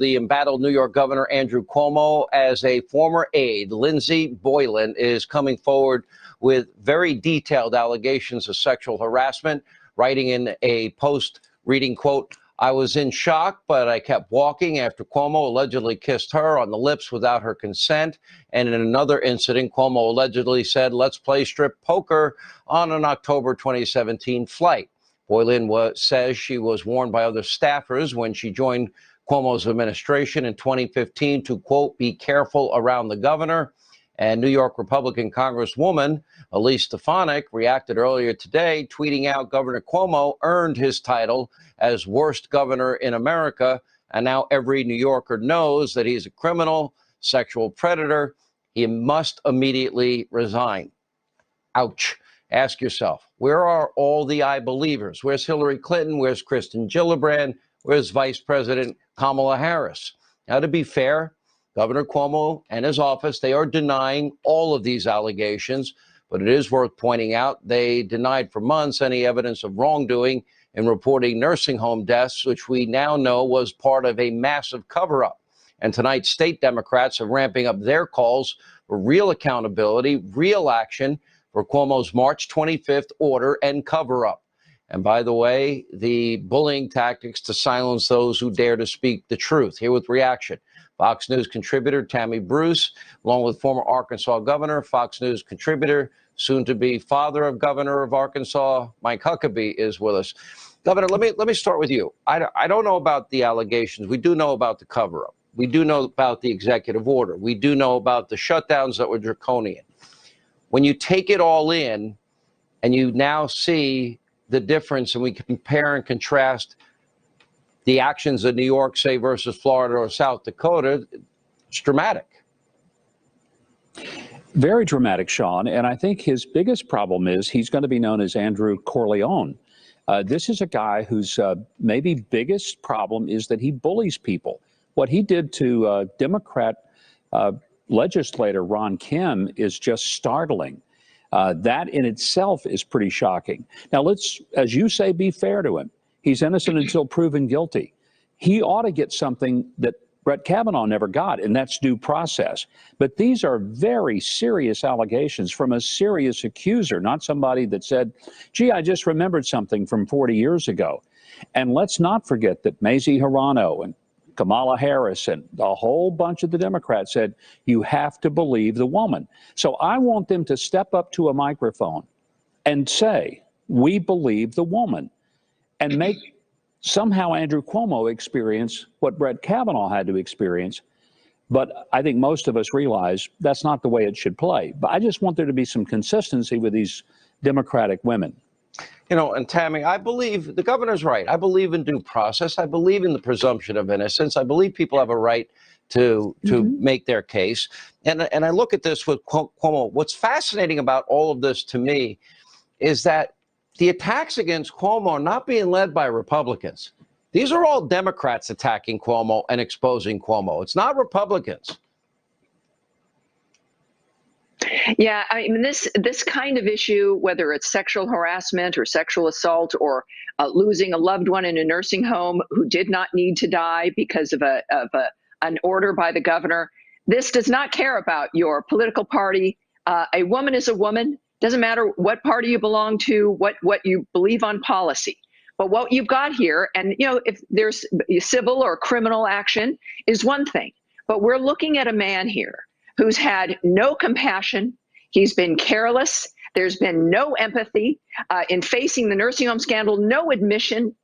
The embattled New York Governor Andrew Cuomo, as a former aide, Lindsey Boylan, is coming forward with very detailed allegations of sexual harassment, writing in a post reading, quote, "I was in shock, but I kept walking after Cuomo allegedly kissed her on the lips without her consent." And in another incident, Cuomo allegedly said, "Let's play strip poker" on an October 2017 flight. Boylan says she was warned by other staffers when she joined Cuomo's administration in 2015 to, quote, "be careful around the governor." And New York Republican Congresswoman Elise Stefanik reacted earlier today, tweeting out Governor Cuomo earned his title as worst governor in America. And now every New Yorker knows that he's a criminal, sexual predator. He must immediately resign. Ouch. Ask yourself, where are all the I believers? Where's Hillary Clinton? Where's Kristen Gillibrand? Where's Vice President Kamala Harris? Now, to be fair, Governor Cuomo and his office, they are denying all of these allegations, but it is worth pointing out they denied for months any evidence of wrongdoing in reporting nursing home deaths, which we now know was part of a massive cover-up. And tonight, state Democrats are ramping up their calls for real accountability, real action for Cuomo's March 25th order and cover-up. And by the way, the bullying tactics to silence those who dare to speak the truth. Here with reaction, Fox News contributor Tammy Bruce, along with former Arkansas governor, Fox News contributor, soon-to-be father of governor of Arkansas, Mike Huckabee, is with us. Governor, let me start with you. I don't know about the allegations. We do know about the cover-up. We do know about the executive order. We do know about the shutdowns that were draconian. When you take it all in and you now see the difference, and we compare and contrast the actions of New York, say, versus Florida or South Dakota, it's dramatic. Very dramatic, Sean. And I think his biggest problem is he's going to be known as Andrew Corleone. This is a guy whose maybe biggest problem is that he bullies people. What he did to Democrat legislator Ron Kim is just startling. That in itself is pretty shocking. Now, let's, as you say, be fair to him. He's innocent until proven guilty. He ought to get something that Brett Kavanaugh never got, and that's due process. But these are very serious allegations from a serious accuser, not somebody that said, gee, I just remembered something from 40 years ago. And let's not forget that Mazie Hirono and Kamala Harris and a whole bunch of the Democrats said, you have to believe the woman. So I want them to step up to a microphone and say, we believe the woman, and make somehow Andrew Cuomo experience what Brett Kavanaugh had to experience. But I think most of us realize that's not the way it should play. But I just want there to be some consistency with these Democratic women. You know, and Tammy, I believe the governor's right. I believe in due process. I believe in the presumption of innocence. I believe people have a right to make their case. And I look at this with Cuomo. What's fascinating about all of this to me is that the attacks against Cuomo are not being led by Republicans. These are all Democrats attacking Cuomo and exposing Cuomo. It's not Republicans. Yeah, I mean, this kind of issue, whether it's sexual harassment or sexual assault or losing a loved one in a nursing home who did not need to die because of an order by the governor, this does not care about your political party. A woman is a woman. Doesn't matter what party you belong to, what you believe on policy. But what you've got here, and you know, if there's civil or criminal action, is one thing. But we're looking at a man here who's had no compassion. He's been careless. There's been no empathy in facing the nursing home scandal, no admission,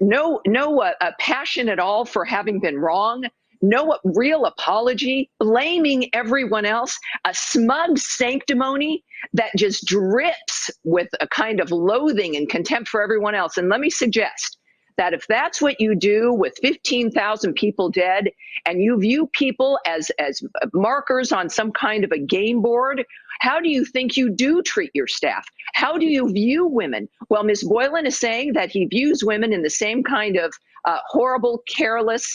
no passion at all for having been wrong, no real apology, blaming everyone else, a smug sanctimony that just drips with a kind of loathing and contempt for everyone else. And let me suggest that if that's what you do with 15,000 people dead, and you view people as markers on some kind of a game board, how do you think you do treat your staff? How do you view women? Well, Ms. Boylan is saying that he views women in the same kind of horrible, careless,